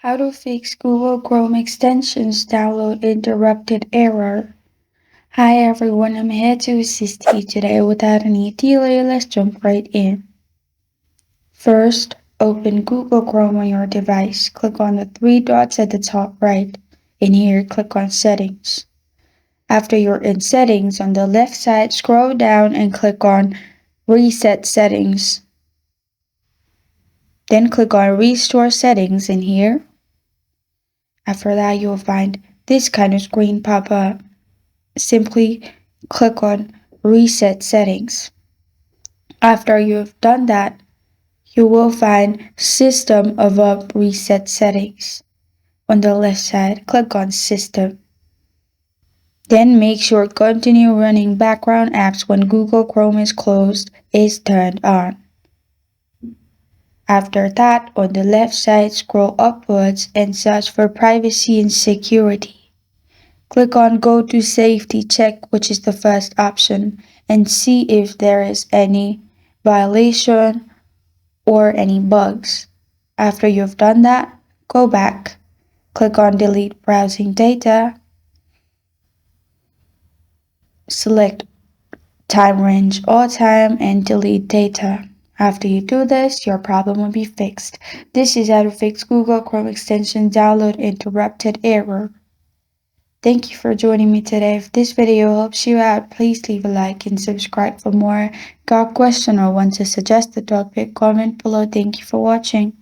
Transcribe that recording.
How to fix Google Chrome extensions download interrupted error. Hi everyone, I'm here to assist you today. Without any delay, let's jump right in. First, open Google Chrome on your device. Click on the three dots at the top right. In here, click on Settings. After you're in Settings, on the left side, scroll down and click on Reset Settings. Then click on Restore Settings in here. After that, you'll find this kind of screen pop up. Simply click on Reset Settings. After you've done that, you will find System above Reset Settings. On the left side, click on System. Then make sure Continue running background apps when Google Chrome is closed is turned on. After that, on the left side, scroll upwards and search for Privacy and Security. Click on Go to Safety Check, which is the first option, and see if there is any violation or any bugs. After you've done that, go back. Click on Delete Browsing Data. Select Time Range All Time and delete data. After you do this, your problem will be fixed. This is how to fix Google Chrome extension download interrupted error. Thank you for joining me today. If this video helps you out, please leave a like and subscribe for more. Got a question or want to suggest a topic? Comment below. Thank you for watching.